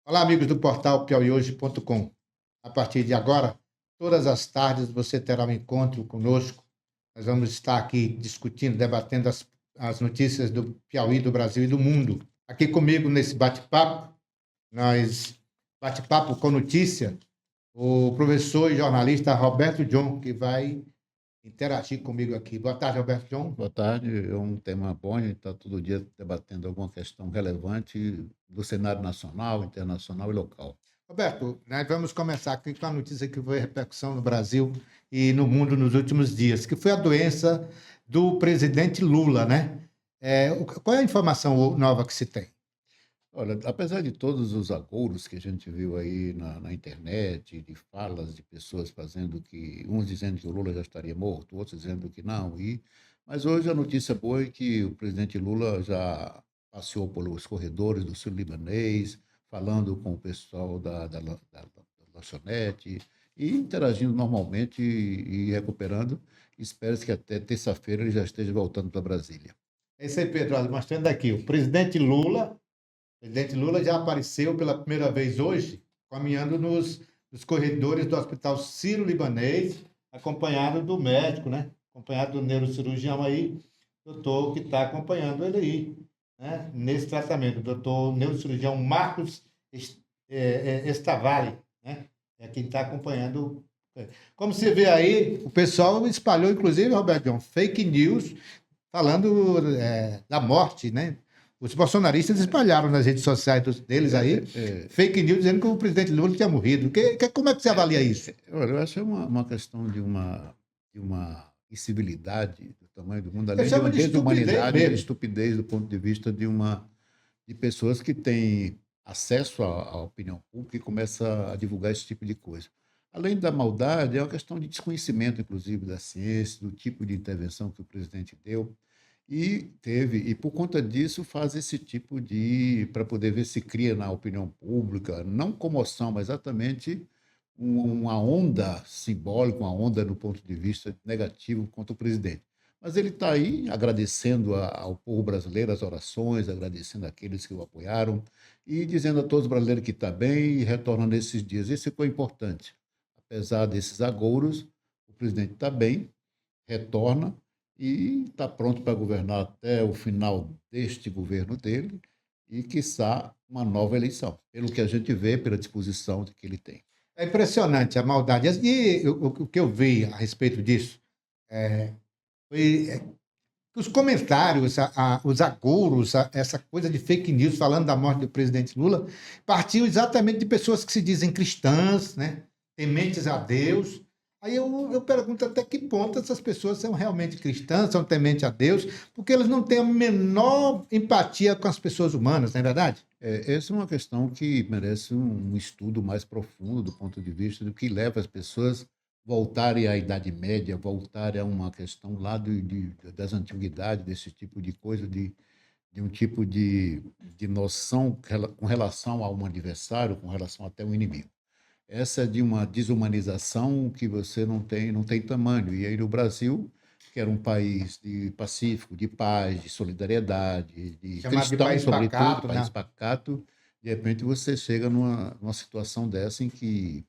Olá, amigos do portal piauihoje.com. A partir de agora, todas as tardes você terá um encontro conosco. Nós vamos estar aqui discutindo, debatendo as notícias do Piauí, do Brasil e do mundo. Aqui comigo nesse bate-papo com notícia, o professor e jornalista Roberto John, que vai interagir comigo aqui. Boa tarde, Roberto John. Boa tarde, é um tema bom, a gente está todo dia debatendo alguma questão relevante do cenário nacional, internacional e local. Roberto, nós vamos começar aqui com a notícia que foi repercussão no Brasil e no mundo nos últimos dias, que foi a doença do presidente Lula, né? Qual é a informação nova que se tem? Olha, apesar de todos os agouros que a gente viu aí na internet, de falas de pessoas fazendo que, uns dizendo que o Lula já estaria morto, outros dizendo que não, mas hoje a notícia boa é que o presidente Lula já passeou pelos corredores do Sírio-Libanês, falando com o pessoal da lanchonete e interagindo normalmente e recuperando. Espera-se que até terça-feira ele já esteja voltando para Brasília. É isso aí, Pedro. Olha, mostrando aqui, o presidente Lula já apareceu pela primeira vez hoje, caminhando nos corredores do Hospital Sírio-Libanês, acompanhado do médico, né? Acompanhado do neurocirurgião aí, doutor que está acompanhando ele aí, né? Nesse tratamento, o doutor neurocirurgião Marcos Estavalli, né? É quem está acompanhando. Como você vê aí, o pessoal espalhou, inclusive, Roberto John, fake news, falando da morte, né? Os bolsonaristas espalharam nas redes sociais deles aí, fake news dizendo que o presidente Lula tinha morrido. Como é que você avalia isso? Olha, eu acho que é uma questão de uma incivilidade do tamanho do mundo, além de uma desumanidade e estupidez do ponto de vista de pessoas que têm acesso à opinião pública e começam a divulgar esse tipo de coisa. Além da maldade, é uma questão de desconhecimento, inclusive, da ciência, do tipo de intervenção que o presidente deu. E por conta disso faz esse tipo para poder ver se cria na opinião pública, não comoção, mas exatamente uma onda simbólica, uma onda no ponto de vista negativo contra o presidente. Mas ele está aí agradecendo ao povo brasileiro as orações, agradecendo aqueles que o apoiaram e dizendo a todos os brasileiros que está bem e retornando esses dias. Isso foi importante. Apesar desses agouros, o presidente está bem, retorna e está pronto para governar até o final deste governo dele e, quiçá, uma nova eleição, pelo que a gente vê, pela disposição que ele tem. É impressionante a maldade. E o que eu vi a respeito disso foi os comentários, os agouros, essa coisa de fake news falando da morte do presidente Lula, partiu exatamente de pessoas que se dizem cristãs, né? Tementes a Deus. Aí eu pergunto até que ponto essas pessoas são realmente cristãs, são tementes a Deus, porque elas não têm a menor empatia com as pessoas humanas, não é verdade? Essa é uma questão que merece um estudo mais profundo do ponto de vista do que leva as pessoas voltarem à Idade Média, voltarem a uma questão lá das antiguidades, desse tipo de coisa, de um tipo de noção com relação a um adversário, com relação até a um inimigo. Essa é de uma desumanização que você não tem tamanho. E aí no Brasil, que era um país pacífico, de paz, de solidariedade, de Chamado de cristão, país sobretudo, pacato, país né? pacato, de repente você chega numa situação dessa em que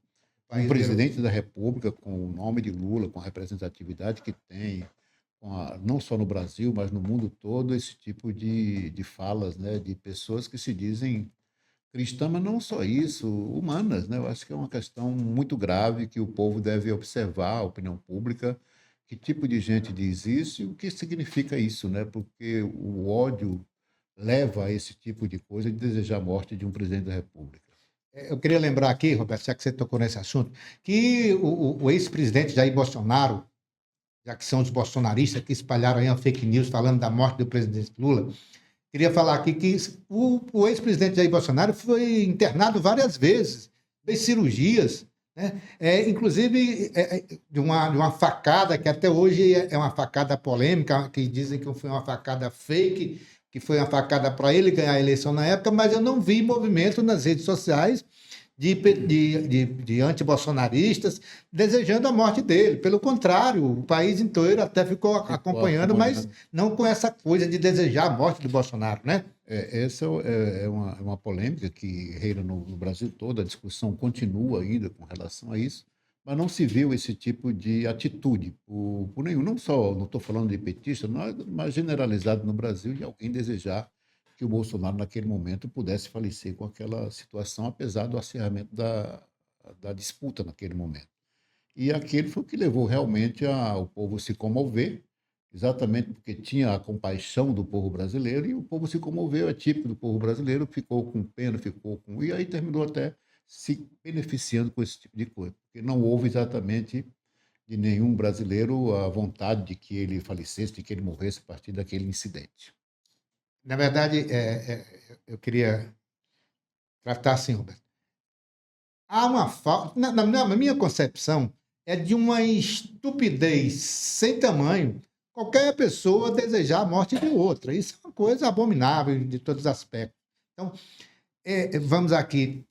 O um país deu. presidente da República, com o nome de Lula, com a representatividade que tem, não só no Brasil, mas no mundo todo, esse tipo de falas, né, de pessoas que se dizem cristã, mas não só isso, humanas, né? Eu acho que é uma questão muito grave que o povo deve observar, a opinião pública, que tipo de gente diz isso e o que significa isso, né? Porque o ódio leva a esse tipo de coisa de desejar a morte de um presidente da República. Eu queria lembrar aqui, Roberto, já que você tocou nesse assunto, que o ex-presidente Jair Bolsonaro, já que são os bolsonaristas que espalharam aí uma fake news falando da morte do presidente Lula, queria falar aqui que o ex-presidente Jair Bolsonaro foi internado várias vezes, fez cirurgias, né? Inclusive de uma facada que até hoje é uma facada polêmica, que dizem que foi uma facada fake, que foi uma facada para ele ganhar a eleição na época, mas eu não vi movimento nas redes sociais de antibolsonaristas desejando a morte dele. Pelo contrário, o país inteiro até ficou acompanhando, mas não com essa coisa de desejar a morte do Bolsonaro, né? Essa é uma polêmica que reina no Brasil todo, a discussão continua ainda com relação a isso, mas não se viu esse tipo de atitude por nenhum, não só, não estou falando de petista, mas generalizado no Brasil, de alguém desejar que o Bolsonaro, naquele momento, pudesse falecer com aquela situação, apesar do acirramento da disputa naquele momento. E aquele foi o que levou realmente o povo se comover, exatamente porque tinha a compaixão do povo brasileiro, e o povo se comoveu, é típico do povo brasileiro, ficou com pena, e aí terminou até se beneficiando com esse tipo de coisa, porque não houve exatamente de nenhum brasileiro a vontade de que ele falecesse, de que ele morresse a partir daquele incidente. Na verdade, eu queria tratar assim, Roberto. Há uma falta, na minha concepção, é de uma estupidez sem tamanho qualquer pessoa desejar a morte de outra. Isso é uma coisa abominável de todos os aspectos. Então, vamos aqui,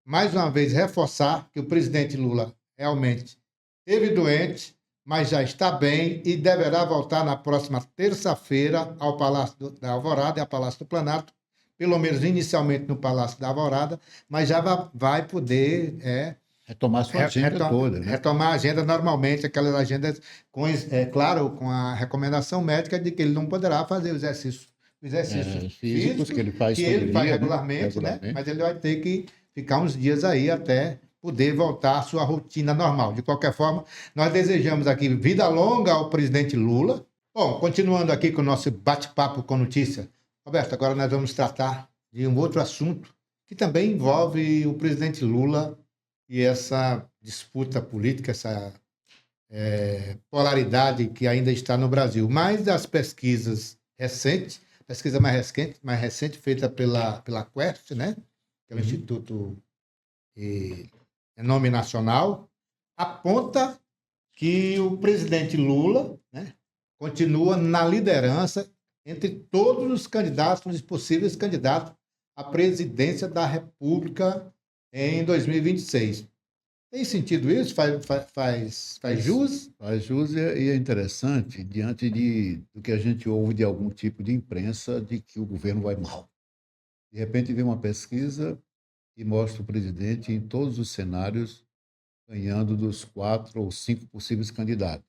mais uma vez, reforçar que o presidente Lula realmente esteve doente, mas já está bem e deverá voltar na próxima terça-feira ao Palácio da Alvorada e ao Palácio do Planalto, pelo menos inicialmente no Palácio da Alvorada, mas já vai poder retomar sua agenda toda. Né? Retomar a agenda normalmente, aquelas agendas, claro, com a recomendação médica de que ele não poderá fazer o exercício físicos que ele faz regularmente, né? Mas ele vai ter que ficar uns dias aí até poder voltar à sua rotina normal. De qualquer forma, nós desejamos aqui vida longa ao presidente Lula. Bom, continuando aqui com o nosso bate-papo com notícia. Roberto, agora nós vamos tratar de um outro assunto que também envolve o presidente Lula e essa disputa política, essa polaridade que ainda está no Brasil. Mas das pesquisas recentes, pesquisa mais recente feita pela Quest, né? Que é o Instituto Nome Nacional, aponta que o presidente Lula, né, continua na liderança entre todos os candidatos, os possíveis candidatos à presidência da República em 2026. Tem sentido isso? Faz jus? Faz jus e é interessante diante do que a gente ouve de algum tipo de imprensa de que o governo vai mal. De repente vem uma pesquisa e mostra o presidente em todos os cenários ganhando dos 4 ou 5 possíveis candidatos.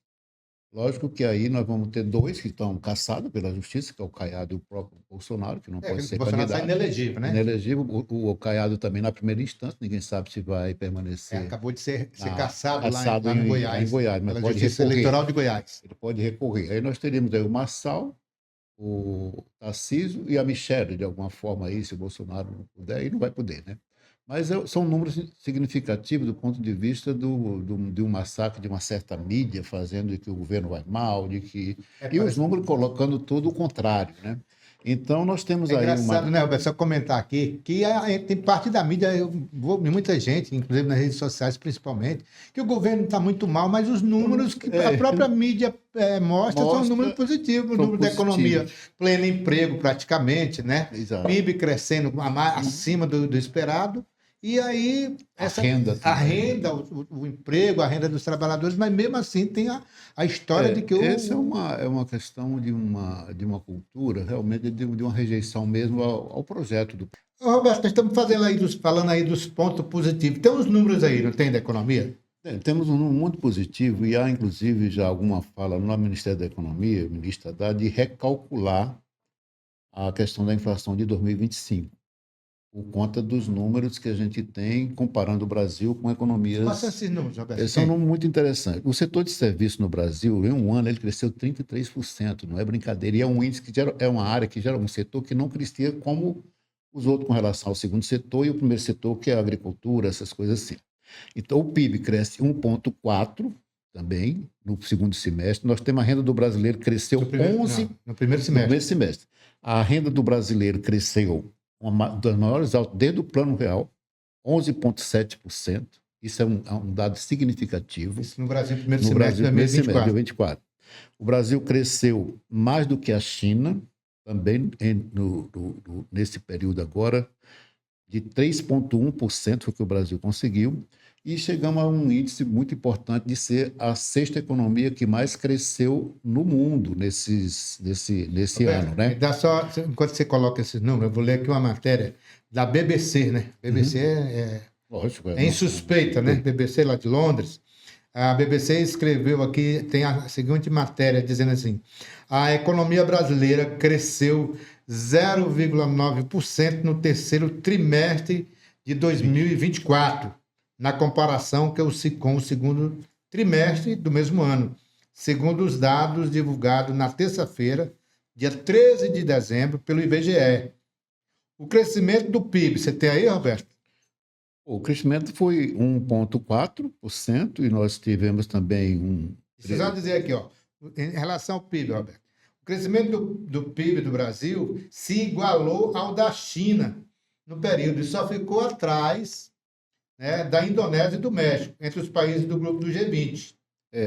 Lógico que aí nós vamos ter 2 que estão caçados pela justiça, que é o Caiado e o próprio Bolsonaro, que não pode ser Bolsonaro candidato. Está inelegível, né? Inelegível. O Caiado também na primeira instância, ninguém sabe se vai permanecer. Acabou de ser caçado lá em Goiás. Em Goiás, mas pela pode Justiça recorrer. Eleitoral de Goiás. Ele pode recorrer. Aí nós teríamos aí o Marçal, o Tarcísio e a Michelle, de alguma forma aí, se o Bolsonaro não puder, aí não vai poder, né? Mas são números significativos do ponto de vista de um massacre de uma certa mídia, fazendo de que o governo vai mal, e os números colocando todo o contrário, né? Então, nós temos aí engraçado, né, Roberto? Só comentar aqui que tem parte da mídia, muita gente, inclusive nas redes sociais principalmente, que o governo está muito mal, mas os números que a própria mídia mostra são números positivos, o número da economia, pleno emprego praticamente, né? Exato. PIB crescendo acima do esperado. E aí, a renda, o emprego, a renda dos trabalhadores, mas mesmo assim tem a história de que essa é uma questão de uma cultura, realmente, de uma rejeição mesmo ao projeto do. Roberto, nós estamos falando aí dos pontos positivos. Tem uns números aí, não tem, da economia? Temos um número muito positivo, e há, inclusive, já alguma fala no Ministério da Economia, o ministro Haddad, de recalcular a questão da inflação de 2025. Por conta dos números que a gente tem comparando o Brasil com economias. Quais são esses números, Roberto? Esses são números muito interessantes. O setor de serviço no Brasil, em um ano, ele cresceu 33%, não é brincadeira. E é um índice que é uma área que gera um setor que não crescia como os outros com relação ao segundo setor e o primeiro setor, que é a agricultura, essas coisas assim. Então, o PIB cresce 1,4% também no segundo semestre. Nós temos a renda do brasileiro que cresceu 11%. No primeiro semestre. No primeiro semestre. A renda do brasileiro cresceu uma das maiores altas desde o Plano Real, 11,7%. Isso é um dado significativo. Isso no Brasil, primeiro semestre de 2024. O Brasil cresceu mais do que a China, também nesse período agora, de 3,1% foi o que o Brasil conseguiu, e chegamos a um índice muito importante de ser a sexta economia que mais cresceu no mundo nesse Roberto, ano, me né? dá só, enquanto você coloca esses números, eu vou ler aqui uma matéria da BBC, né? BBC Lógico, é insuspeita, né? suspeito. BBC lá de Londres. A BBC escreveu aqui, tem a seguinte matéria dizendo assim: a economia brasileira cresceu 0,9% no terceiro trimestre de 2024, na comparação com o segundo trimestre do mesmo ano, segundo os dados divulgados na terça-feira, dia 13 de dezembro, pelo IBGE. O crescimento do PIB, você tem aí, Roberto? O crescimento foi 1,4% e nós tivemos também um. Precisa dizer aqui, ó, em relação ao PIB, Roberto. O crescimento do PIB do Brasil se igualou ao da China no período e só ficou atrás, né, da Indonésia e do México, entre os países do grupo do G20.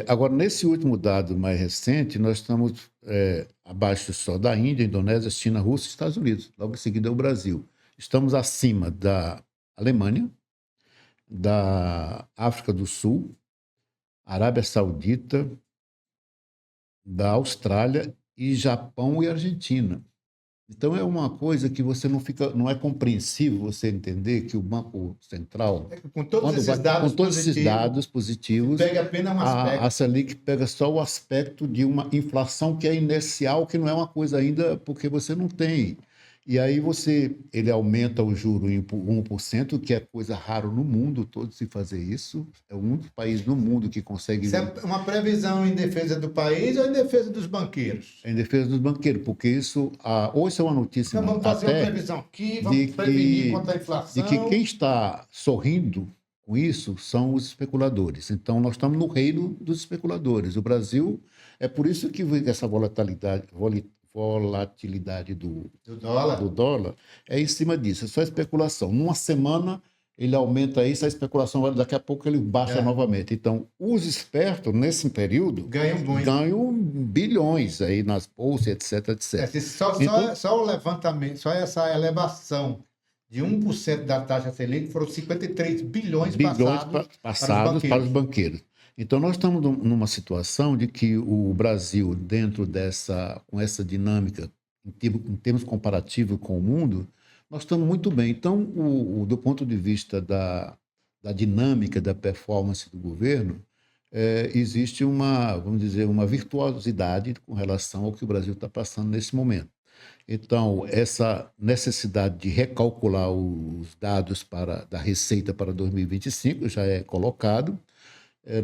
Agora, nesse último dado mais recente, nós estamos abaixo só da Índia, Indonésia, China, Rússia e Estados Unidos. Logo em seguida é o Brasil. Estamos acima da Alemanha, da África do Sul, Arábia Saudita, da Austrália e Japão e Argentina. Então é uma coisa que você não é compreensível você entender que o Banco Central, com todos esses dados positivos, pega apenas um aspecto. A Selic pega só o aspecto de uma inflação que é inercial, que não é uma coisa ainda porque você não tem. E aí ele aumenta o juro em 1%, que é coisa rara no mundo todo se fazer isso. É o único país no mundo que consegue... Isso é uma previsão em defesa do país ou em defesa dos banqueiros? Em defesa dos banqueiros, porque isso... Ou isso é uma notícia... Então, vamos fazer uma previsão aqui, vamos prevenir contra a inflação. De que quem está sorrindo com isso são os especuladores. Então, nós estamos no reino dos especuladores. O Brasil... É por isso que essa volatilidade do dólar é em cima disso, é só especulação. Numa semana ele aumenta isso, a especulação daqui a pouco ele baixa novamente. Então, os espertos, nesse período, ganham bilhões aí nas bolsas, etc. Só o levantamento, só essa elevação de 1% da taxa Selic foram 53 bilhões passados para os banqueiros. Então, nós estamos numa situação de que o Brasil, com essa dinâmica, em termos comparativos com o mundo, nós estamos muito bem. Então, do ponto de vista da dinâmica, da performance do governo, existe vamos dizer, uma virtuosidade com relação ao que o Brasil está passando nesse momento. Então, essa necessidade de recalcular os dados da receita para 2025 já é colocado.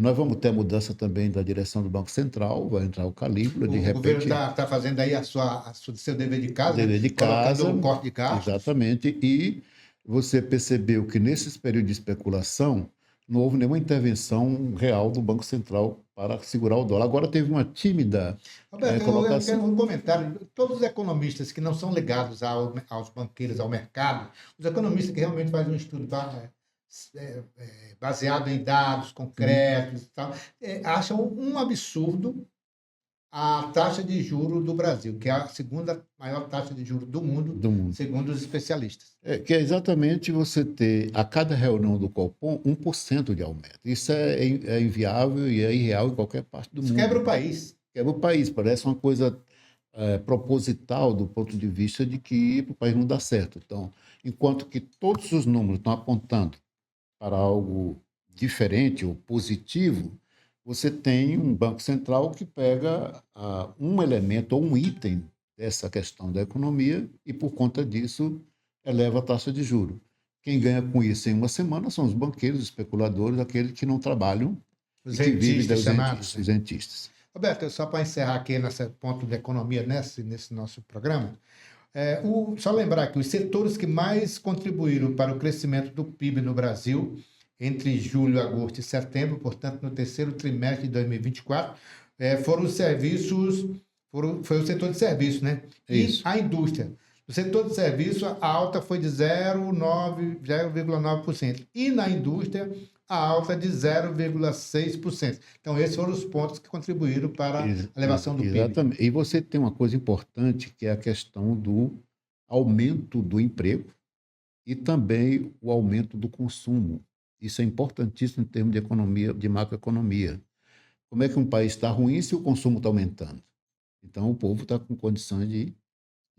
Nós vamos ter a mudança também da direção do Banco Central, vai entrar o Calígula, de repente... O governo está fazendo aí seu dever de casa, colocando um corte de gastos. Exatamente, e você percebeu que nesses períodos de especulação não houve nenhuma intervenção real do Banco Central para segurar o dólar. Agora teve uma tímida Roberto, eu quero um comentário. Todos os economistas que não são ligados aos banqueiros, ao mercado, os economistas que realmente fazem um estudo baseado em dados concretos, tal, acham um absurdo a taxa de juros do Brasil, que é a segunda maior taxa de juros do mundo, segundo os especialistas. Que é exatamente você ter, a cada reunião do Copom, 1% de aumento. Isso é inviável e é irreal em qualquer parte do mundo. Quebra o país. Quebra o país. Parece uma coisa proposital do ponto de vista de que o país não dá certo. Então, enquanto que todos os números estão apontando para algo diferente ou positivo, você tem um Banco Central que pega um elemento ou um item dessa questão da economia e, por conta disso, eleva a taxa de juros. Quem ganha com isso em uma semana são os banqueiros, os especuladores, aqueles que não trabalham, os rentistas chamados. Os rentistas. Roberto, só para encerrar aqui nesse ponto de economia, nesse nosso programa, só lembrar que os setores que mais contribuíram para o crescimento do PIB no Brasil entre julho, agosto e setembro, portanto, no terceiro trimestre de 2024, foram os serviços, foi o setor de serviços, né? Isso. E a indústria. No setor de serviços, a alta foi de 0,9%. E na indústria, a alta de 0,6%. Então, esses foram os pontos que contribuíram para a elevação do PIB. Exatamente. E você tem uma coisa importante, que é a questão do aumento do emprego e também o aumento do consumo. Isso é importantíssimo em termos de economia, de macroeconomia. Como é que um país está ruim se o consumo está aumentando? Então, o povo está com condições de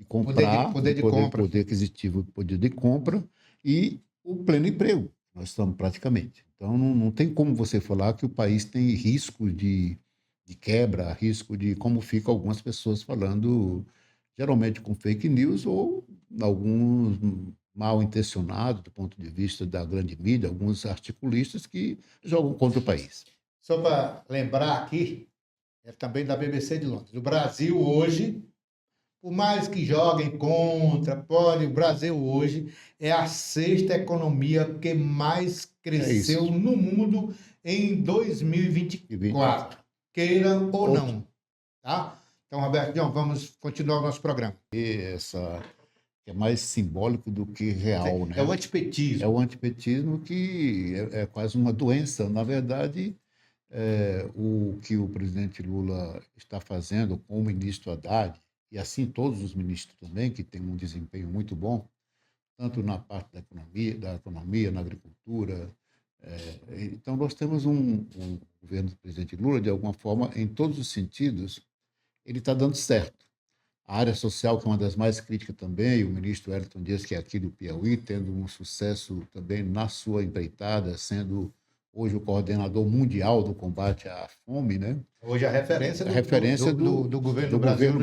comprar, poder aquisitivo, poder de compra e o pleno emprego. Nós estamos praticamente. Então, não tem como você falar que o país tem risco de quebra, risco de como ficam algumas pessoas falando, geralmente com fake news ou alguns mal intencionados do ponto de vista da grande mídia, alguns articulistas que jogam contra o país. Só para lembrar aqui, é também da BBC de Londres. O Brasil hoje, por mais que joguem contra, o Brasil hoje é a sexta economia que mais cresceu no mundo em 2024. Queira ou não. Tá? Então, Roberto, vamos continuar o nosso programa. É mais simbólico do que real, né? É o antipetismo. É o antipetismo que é quase uma doença. Na verdade, o que o presidente Lula está fazendo com o ministro Haddad, e assim todos os ministros também, que têm um desempenho muito bom, tanto na parte da economia, na agricultura. Então, nós temos um governo do presidente Lula, de alguma forma, em todos os sentidos, ele está dando certo. A área social, que é uma das mais críticas também, o ministro Wellington Dias, que é aqui do Piauí, tendo um sucesso também na sua empreitada, sendo hoje o coordenador mundial do combate à fome, né? Hoje a referência do governo brasileiro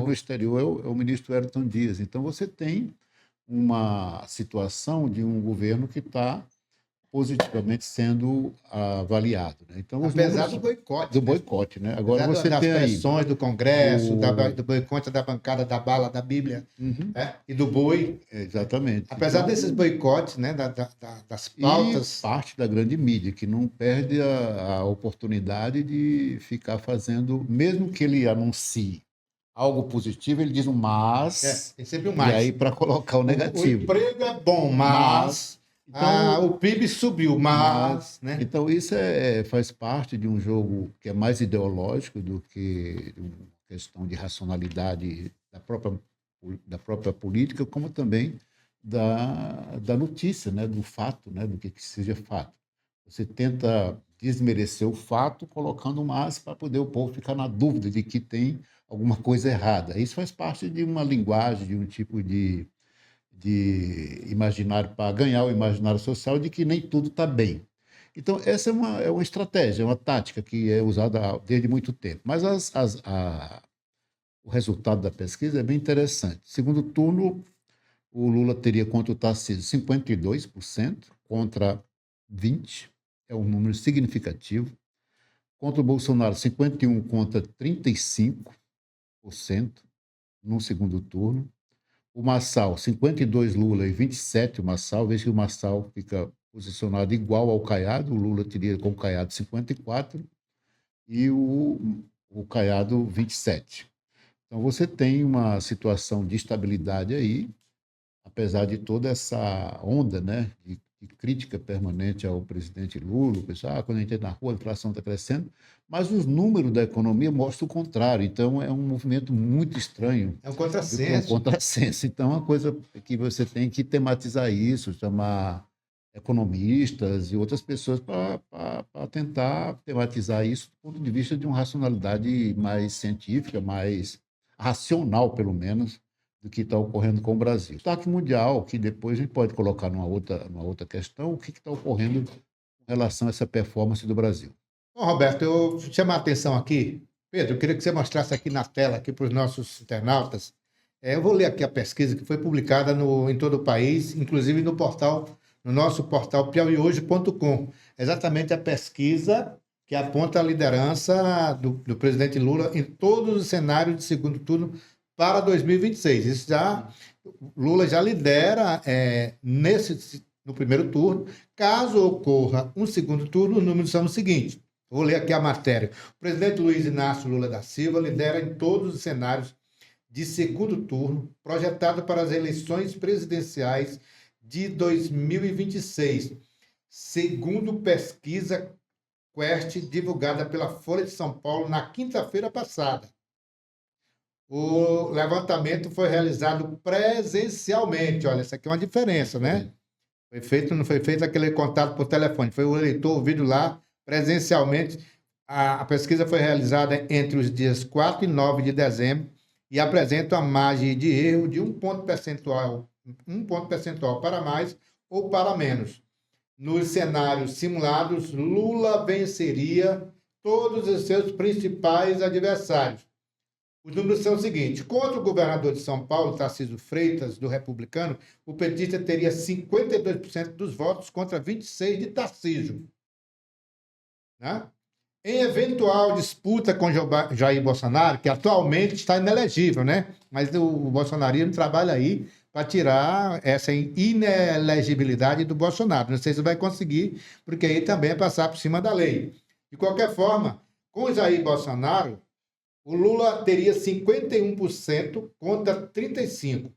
no exterior é o ministro Wellington Dias. Então, você tem uma situação de um governo que está positivamente sendo avaliado. Né? Então, apesar do boicote. Do boicote, né? Agora você das tem pressões do Congresso, do boicote da bancada da bala, da Bíblia, e do boi. Exatamente. Apesar desses boicotes, né, das pautas. E parte da grande mídia, que não perde a oportunidade de ficar fazendo, mesmo que ele anuncie algo positivo, ele diz um mas. Tem sempre um mas. E aí, para colocar o negativo. O emprego é bom, mas então, o PIB subiu, mas... Né? Então, isso faz parte de um jogo que é mais ideológico do que uma questão de racionalidade da própria política, como também da notícia, né? Do fato, né? Do que seja fato. Você tenta desmerecer o fato colocando um mas para poder o povo ficar na dúvida de que tem alguma coisa errada. Isso faz parte de uma linguagem, de um tipo de imaginário, para ganhar o imaginário social de que nem tudo está bem. Então, essa é uma estratégia, é uma tática que é usada desde muito tempo. Mas o resultado da pesquisa é bem interessante. Segundo turno, o Lula teria contra o Tarcísio 52% contra 20%, é um número significativo. Contra o Bolsonaro, 51% contra 35% no segundo turno. O Marçal, 52 Lula e 27 o Marçal, veja que o Marçal fica posicionado igual ao Caiado, o Lula teria com o Caiado 54 e o Caiado 27. Então você tem uma situação de estabilidade aí, apesar de toda essa onda, né, de crítica permanente ao presidente Lula, o pessoal, quando a gente entra na rua, a inflação está crescendo, mas os números da economia mostram o contrário. Então, é um movimento muito estranho. É um contrassenso. É um contrassenso. Então, é uma coisa que você tem que tematizar isso, chamar economistas e outras pessoas para tentar tematizar isso do ponto de vista de uma racionalidade mais científica, mais racional, pelo menos, do que está ocorrendo com o Brasil. O destaque mundial, que depois a gente pode colocar numa outra questão, o que está ocorrendo em relação a essa performance do Brasil. Bom, Roberto, eu vou chamar a atenção aqui. Pedro, eu queria que você mostrasse aqui na tela, aqui para os nossos internautas. Eu vou ler aqui a pesquisa que foi publicada em todo o país, inclusive no nosso portal piauihoje.com. Exatamente a pesquisa que aponta a liderança do presidente Lula em todos os cenários de segundo turno para 2026. Lula já lidera no primeiro turno. Caso ocorra um segundo turno, os números são os seguintes. Vou ler aqui a matéria. O presidente Luiz Inácio Lula da Silva lidera em todos os cenários de segundo turno, projetado para as eleições presidenciais de 2026, segundo pesquisa Quest, divulgada pela Folha de São Paulo na quinta-feira passada. o levantamento foi realizado presencialmente. Olha, isso aqui é uma diferença, né? Não foi feito aquele contato por telefone, foi o eleitor ouvido lá presencialmente. A pesquisa foi realizada entre os dias 4 e 9 de dezembro e apresenta uma margem de erro de um ponto percentual para mais ou para menos. Nos cenários simulados, Lula venceria todos os seus principais adversários. Os números são os seguintes: contra o governador de São Paulo, Tarcísio Freitas, do Republicano, o petista teria 52% dos votos contra 26% de Tarcísio. Né? Em eventual disputa com Jair Bolsonaro, que atualmente está inelegível, né? Mas o bolsonarismo trabalha aí para tirar essa inelegibilidade do Bolsonaro. Não sei se vai conseguir, porque aí também é passar por cima da lei. De qualquer forma, com o Jair Bolsonaro, o Lula teria 51% contra 35%.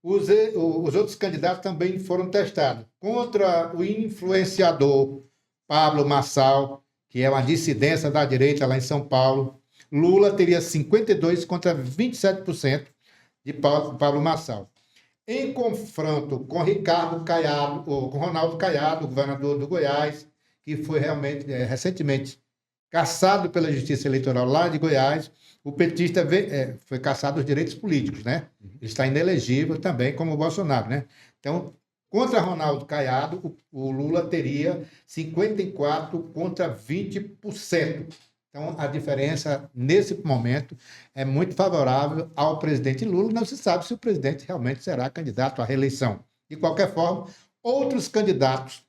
Os outros candidatos também foram testados. Contra o influenciador Pablo Marçal, que é uma dissidência da direita lá em São Paulo, Lula teria 52% contra 27% de Pablo Marçal. Em confronto com com Ronaldo Caiado, governador do Goiás, que foi realmente recentemente cassado pela Justiça Eleitoral lá de Goiás, o petista foi cassado os direitos políticos, né? Ele está inelegível também, como o Bolsonaro, né? Então, contra Ronaldo Caiado, o Lula teria 54% contra 20%. Então, a diferença, nesse momento, é muito favorável ao presidente Lula. Não se sabe se o presidente realmente será candidato à reeleição. De qualquer forma, outros candidatos,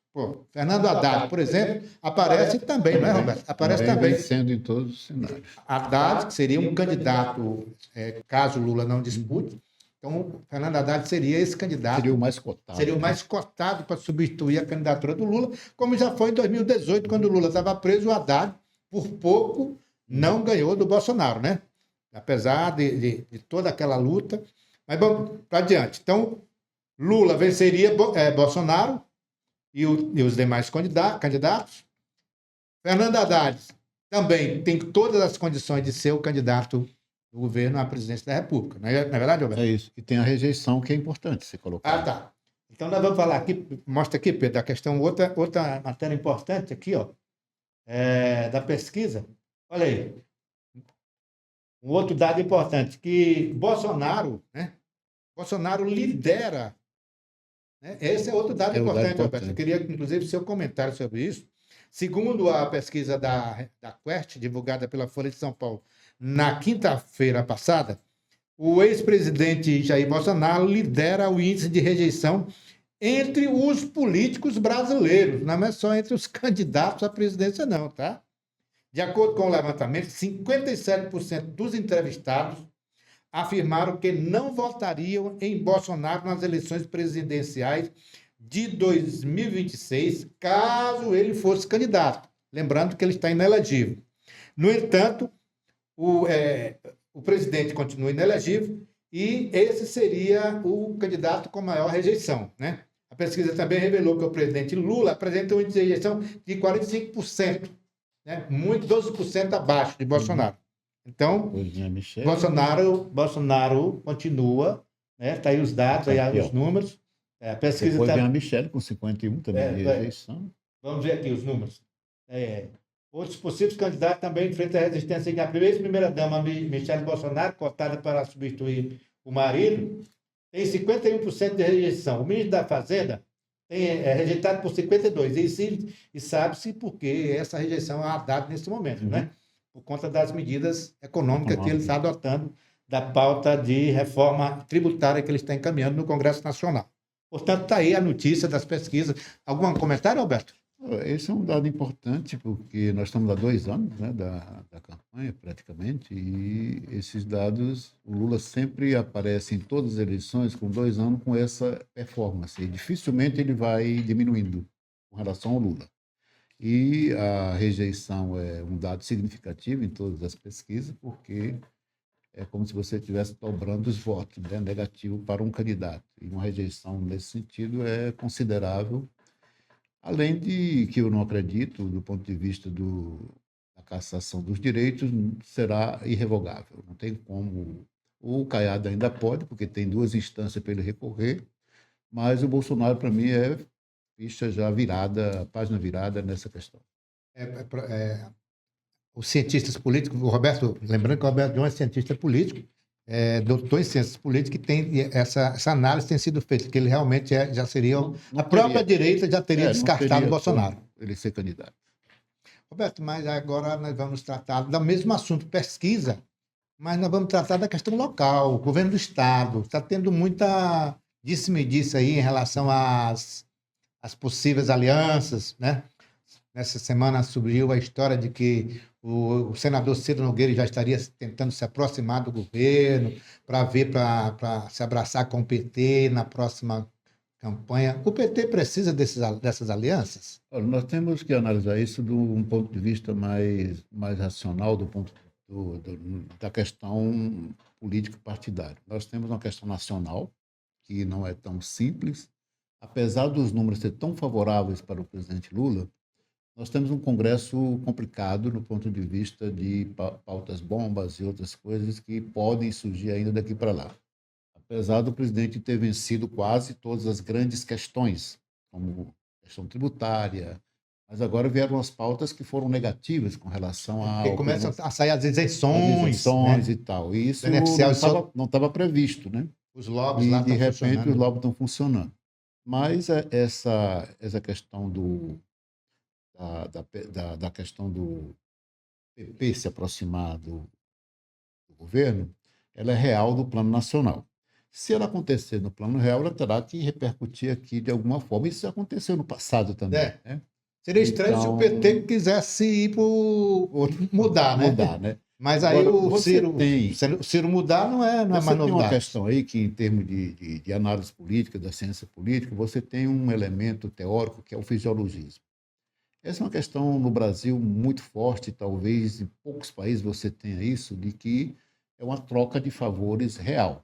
Fernando Haddad, por exemplo, aparece também, não é, Roberto? Aparece também. Vencendo em todos os cenários. Haddad, que seria um candidato, caso Lula não dispute. Então, Fernando Haddad seria esse candidato. Seria o mais cotado. Seria o mais cotado para substituir a candidatura do Lula, como já foi em 2018, quando o Lula estava preso, o Haddad, por pouco, não ganhou do Bolsonaro, né? Apesar de toda aquela luta. Mas vamos para adiante. Então, Lula venceria Bolsonaro e os demais candidatos. Fernando Haddad também tem todas as condições de ser o candidato do governo à presidência da República. Não é verdade, Roberto? É isso. E tem a rejeição, que é importante você colocar. Ah, tá. Então, nós vamos falar aqui, mostra aqui, Pedro, a questão, outra matéria importante aqui, ó, da pesquisa. Olha aí. Um outro dado importante, que Bolsonaro, né? Bolsonaro lidera. Né? Esse é outro dado importante, Roberto. Eu queria, inclusive, seu comentário sobre isso. Segundo a pesquisa da Quest, divulgada pela Folha de São Paulo, na quinta-feira passada, o ex-presidente Jair Bolsonaro lidera o índice de rejeição entre os políticos brasileiros, não é só entre os candidatos à presidência, não, tá? De acordo com o levantamento, 57% dos entrevistados afirmaram que não votariam em Bolsonaro nas eleições presidenciais de 2026, caso ele fosse candidato. Lembrando que ele está inelegível. No entanto, o presidente continua inelegível e esse seria o candidato com maior rejeição, né? A pesquisa também revelou que o presidente Lula apresenta um índice de rejeição de 45%, né? 12% abaixo de Bolsonaro. Então, Bolsonaro continua, né? Está aí os dados, aí os números. A pesquisa depois vem a Michelle com 51% também de rejeição. Vamos ver aqui os números. Outros possíveis candidatos também enfrentam a resistência. A primeira-dama, Michelle Bolsonaro, cotada para substituir o marido, tem 51% de rejeição. O ministro da Fazenda é rejeitado por 52%. E sabe-se por que essa rejeição é Haddad nesse momento, né? Por conta das medidas econômicas que ele está adotando, da pauta de reforma tributária que ele está encaminhando no Congresso Nacional. Portanto, está aí a notícia das pesquisas. Algum comentário, Alberto? Esse é um dado importante, porque nós estamos há 2 anos, né, da campanha, praticamente, e esses dados, o Lula sempre aparece em todas as eleições com 2 anos com essa performance, e dificilmente ele vai diminuindo com relação ao Lula. E a rejeição é um dado significativo em todas as pesquisas, porque é como se você estivesse dobrando os votos, né, negativo para um candidato. E uma rejeição nesse sentido é considerável, além de que eu não acredito, do ponto de vista da cassação dos direitos, será irrevogável. Não tem como O Caiado ainda pode, porque tem 2 instâncias para ele recorrer, mas o Bolsonaro, para mim, é ficha já virada, página virada nessa questão. Os cientistas políticos, o Roberto, lembrando que o Roberto João é cientista político, doutor em ciências políticas, que tem essa análise tem sido feita, que ele realmente já seria... a própria direita já teria descartado o Bolsonaro. Ele ser candidato. Roberto, mas agora nós vamos tratar do mesmo assunto, pesquisa, mas nós vamos tratar da questão local, o governo do Estado. Está tendo muita disse-me-disse aí em relação às possíveis alianças, né? Nessa semana surgiu a história de que o senador Ciro Nogueira já estaria tentando se aproximar do governo para se abraçar com o PT na próxima campanha. O PT precisa dessas alianças? Olha, nós temos que analisar isso de um ponto de vista mais racional, do ponto da questão político-partidária. Nós temos uma questão nacional, que não é tão simples. Apesar dos números serem tão favoráveis para o presidente Lula, nós temos um Congresso complicado no ponto de vista de pautas bombas e outras coisas que podem surgir ainda daqui para lá. Apesar do presidente ter vencido quase todas as grandes questões, como questão tributária, mas agora vieram as pautas que foram negativas com relação a... Porque começam a sair as isenções, né? E tal. E isso não estava previsto, né? Os lobbies lá estão funcionando. De repente os lobbies estão funcionando. Mas essa questão da questão do PP se aproximar do governo, ela é real do plano nacional. Se ela acontecer no plano real, ela terá que repercutir aqui de alguma forma. Isso aconteceu no passado também. Né? Seria estranho se o PT quisesse ir para mudar, né? Mas aí o Ciro mudar não é mais novidade. Tem uma questão aí que, em termos de análise política, da ciência política, você tem um elemento teórico que é o fisiologismo. Essa é uma questão no Brasil muito forte, talvez em poucos países você tenha isso, de que é uma troca de favores real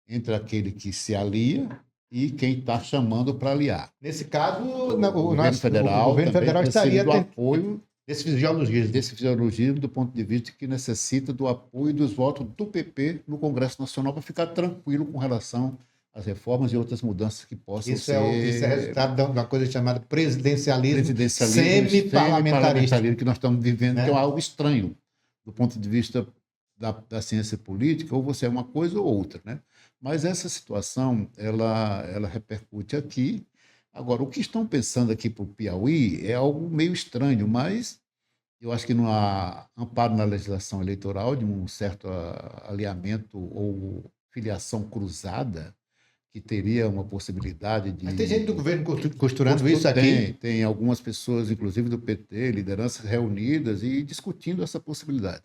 entre aquele que se alia e quem está chamando para aliar. Nesse caso, o governo federal estaria do apoio desse fisiologismo do ponto de vista que necessita do apoio dos votos do PP no Congresso Nacional para ficar tranquilo com relação às reformas e outras mudanças que possam ser... Isso é resultado de uma coisa chamada presidencialismo semi-parlamentarista que nós estamos vivendo, né? Que é algo estranho do ponto de vista da ciência política, ou você é uma coisa ou outra, né? Mas essa situação, ela repercute aqui. Agora, o que estão pensando aqui para o Piauí é algo meio estranho, mas eu acho que não há amparo na legislação eleitoral de um certo alinhamento ou filiação cruzada que teria uma possibilidade de... Mas tem gente do governo costurando isso aqui? Tem algumas pessoas, inclusive do PT, lideranças reunidas e discutindo essa possibilidade,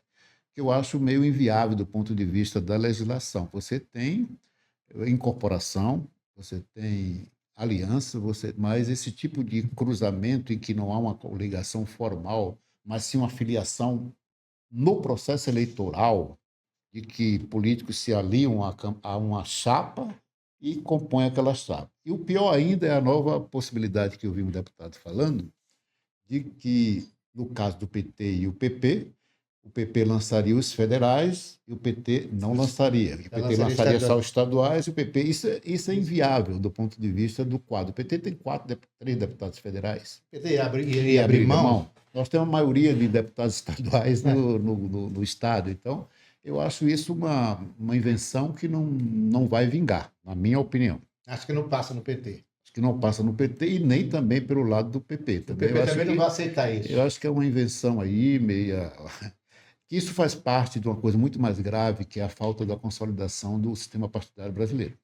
que eu acho meio inviável do ponto de vista da legislação. Você tem incorporação, você tem aliança, mas esse tipo de cruzamento em que não há uma coligação formal, mas sim uma filiação no processo eleitoral, de que políticos se aliam a uma chapa e compõem aquela chapa. E o pior ainda é a nova possibilidade que eu vi um deputado falando, de que, no caso do PT e o PP lançaria os federais e o PT não lançaria. O PT lançaria só os estaduais e o PP... Isso é inviável do ponto de vista do quadro. O PT tem 3 deputados federais. O PT ia abrir mão? Nós temos a maioria de deputados estaduais no Estado. Então, eu acho isso uma invenção que não vai vingar, na minha opinião. Acho que não passa no PT. Que não passa no PT e nem também pelo lado do PP. O PP também não vai aceitar isso. Eu acho que é uma invenção aí meia... Isso faz parte de uma coisa muito mais grave, que é a falta da consolidação do sistema partidário brasileiro.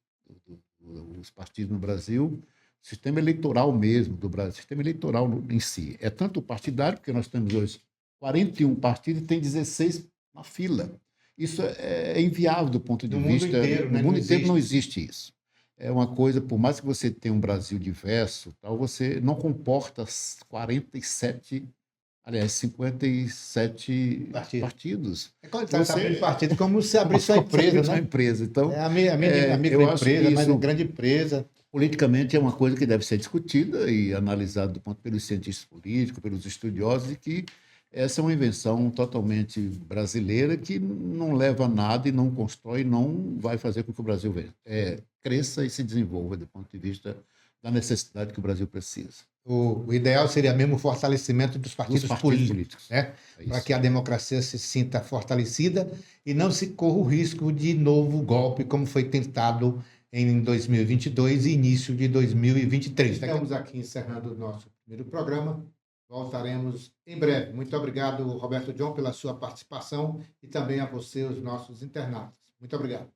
Os partidos no Brasil, o sistema eleitoral mesmo do Brasil, o sistema eleitoral em si. É tanto partidário, porque nós temos hoje 41 partidos e tem 16 na fila. Isso é inviável do ponto de vista... No mundo inteiro não existe isso. É uma coisa, por mais que você tenha um Brasil diverso, tal, você não comporta 57 partidos. É quando você abre partido, como se abrisse uma empresa, né? Empresa. Então, a microempresa, mas uma grande empresa. Politicamente é uma coisa que deve ser discutida e analisada pelo cientista político, pelos estudiosos, e que Essa é uma invenção totalmente brasileira que não leva a nada e não constrói, não vai fazer com que o Brasil cresça e se desenvolva do ponto de vista da necessidade que o Brasil precisa. O ideal seria mesmo o fortalecimento dos partidos políticos, né? Para que a democracia se sinta fortalecida e não se corra o risco de novo golpe, como foi tentado em 2022 e início de 2023. Estamos aqui encerrando o nosso primeiro programa. Voltaremos em breve. Muito obrigado, Roberto John, pela sua participação e também a você, os nossos internautas. Muito obrigado.